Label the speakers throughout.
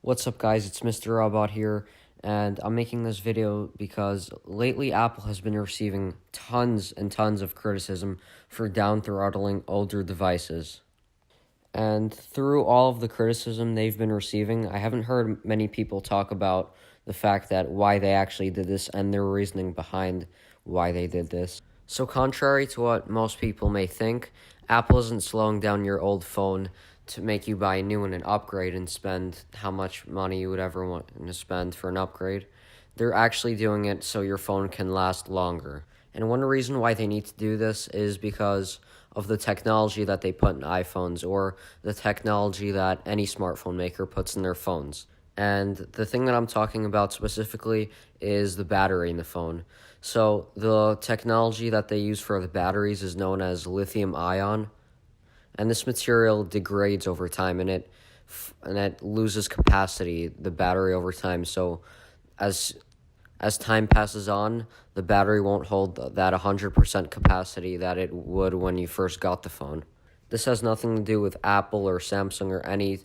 Speaker 1: What's up, guys? It's Mr. Robot here, and I'm making this video because lately Apple has been receiving tons and tons of criticism for down-throttling older devices. And through all of the criticism they've been receiving, I haven't heard many people talk about the fact that why they actually did this and their reasoning behind why they did this. So contrary to what most people may think, Apple isn't slowing down your old phone to make you buy a new one and upgrade and spend how much money you would ever want to spend for an upgrade. They're actually doing it so your phone can last longer. And one reason why they need to do this is because of the technology that they put in iPhones or the technology that any smartphone maker puts in their phones. And the thing that I'm talking about specifically is the battery in the phone. So the technology that they use for the batteries is known as lithium ion, and this material degrades over time, and it loses capacity, the battery, over time. So as time passes on, the battery won't hold that 100% capacity that it would when you first got the phone. This has nothing to do with Apple or Samsung or any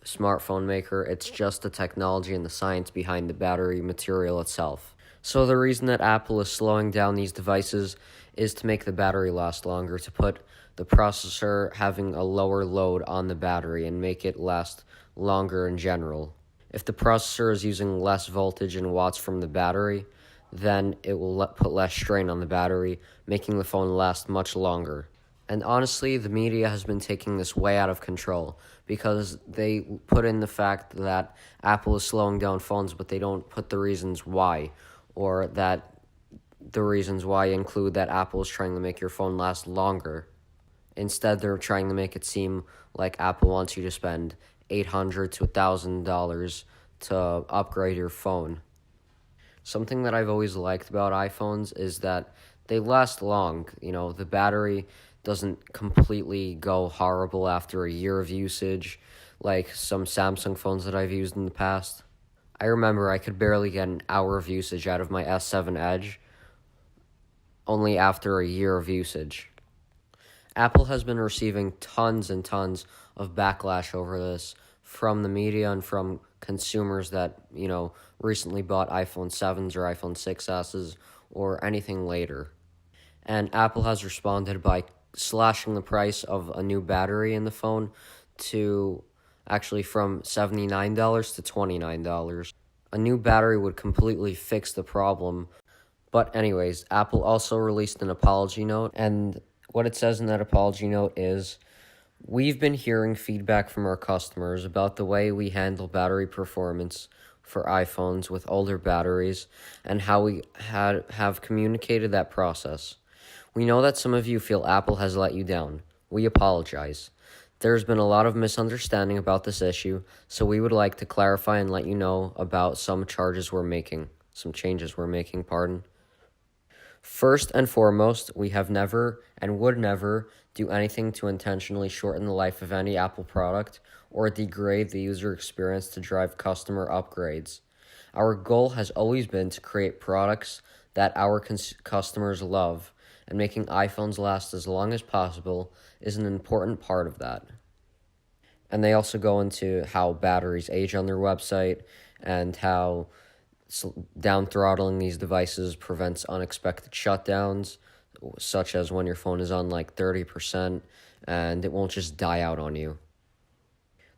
Speaker 1: smartphone maker. It's just the technology and the science behind the battery material itself. So the reason that Apple is slowing down these devices is to make the battery last longer, to put the processor having a lower load on the battery and make it last longer in general. If the processor is using less voltage and watts from the battery, then it will put less strain on the battery, making the phone last much longer. And honestly, the media has been taking this way out of control because they put in the fact that Apple is slowing down phones, but they don't put the reasons why, or that the reasons why include that Apple is trying to make your phone last longer. Instead, they're trying to make it seem like Apple wants you to spend $800 to $1,000 to upgrade your phone. Something that I've always liked about iPhones is that they last long. The battery doesn't completely go horrible after a year of usage, like some Samsung phones that I've used in the past. I remember I could barely get an hour of usage out of my S7 Edge only after a year of usage. Apple has been receiving tons and tons of backlash over this from the media and from consumers that, recently bought iPhone 7s or iPhone 6s or anything later. And Apple has responded by slashing the price of a new battery in the phone to actually from $79 to $29. A new battery would completely fix the problem. But anyways, Apple also released an apology note, and what it says in that apology note is, "We've been hearing feedback from our customers about the way we handle battery performance for iPhones with older batteries and how we have communicated that process. We know that some of you feel Apple has let you down. We apologize. There's been a lot of misunderstanding about this issue, so we would like to clarify and let you know about some changes we're making. First and foremost, we have never and would never do anything to intentionally shorten the life of any Apple product or degrade the user experience to drive customer upgrades. Our goal has always been to create products that our customers love, and making iPhones last as long as possible is an important part of that." And they also go into how batteries age on their website and how down-throttling these devices prevents unexpected shutdowns, such as when your phone is on like 30% and it won't just die out on you.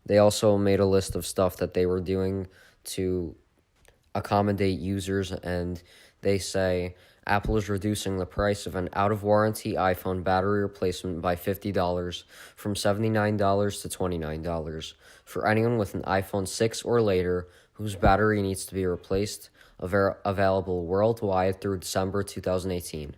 Speaker 1: They also made a list of stuff that they were doing to accommodate users, and they say Apple is reducing the price of an out-of-warranty iPhone battery replacement by $50 from $79 to $29 for anyone with an iPhone 6 or later whose battery needs to be replaced, available worldwide through December 2018.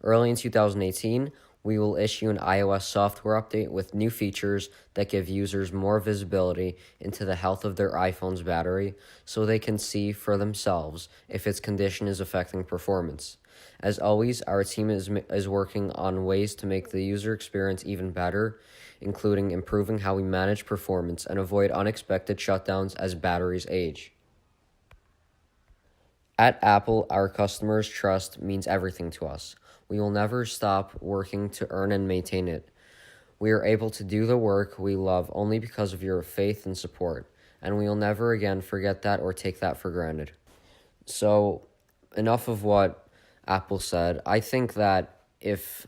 Speaker 1: Early in 2018, we will issue an iOS software update with new features that give users more visibility into the health of their iPhone's battery so they can see for themselves if its condition is affecting performance. As always, our team is working on ways to make the user experience even better, including improving how we manage performance and avoid unexpected shutdowns as batteries age. At Apple, our customers' trust means everything to us. We will never stop working to earn and maintain it. We are able to do the work we love only because of your faith and support. and we'll never again forget that or take that for granted. So, enough of what Apple said. I think that if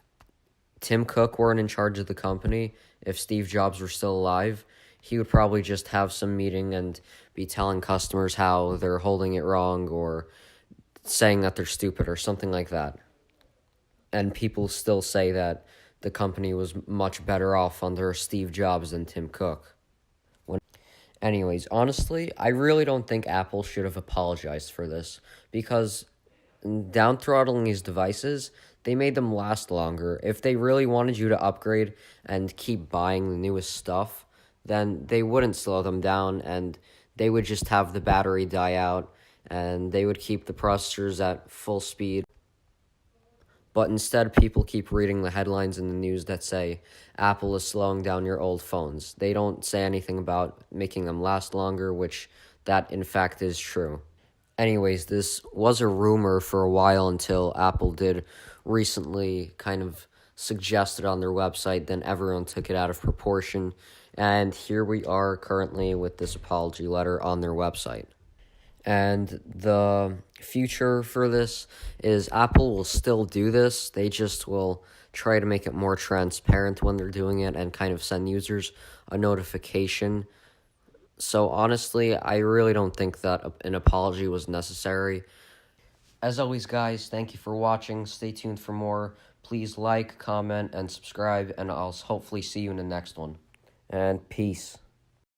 Speaker 1: Tim Cook weren't in charge of the company, if Steve Jobs were still alive, he would probably just have some meeting and be telling customers how they're holding it wrong or saying that they're stupid or something like that. And people still say that the company was much better off under Steve Jobs than Tim Cook. Anyways, honestly, I really don't think Apple should have apologized for this because down throttling these devices, they made them last longer. If they really wanted you to upgrade and keep buying the newest stuff, then they wouldn't slow them down and they would just have the battery die out and they would keep the processors at full speed. But instead, people keep reading the headlines in the news that say Apple is slowing down your old phones. They don't say anything about making them last longer, which that in fact is true. Anyways, this was a rumor for a while until Apple did recently kind of suggest it on their website, then everyone took it out of proportion, and here we are currently with this apology letter on their website. And the future for this is Apple will still do this. They just will try to make it more transparent when they're doing it and kind of send users a notification. So honestly, I really don't think that an apology was necessary. As always, guys, thank you for watching. Stay tuned for more. Please like, comment, and subscribe, and I'll hopefully see you in the next one. And peace.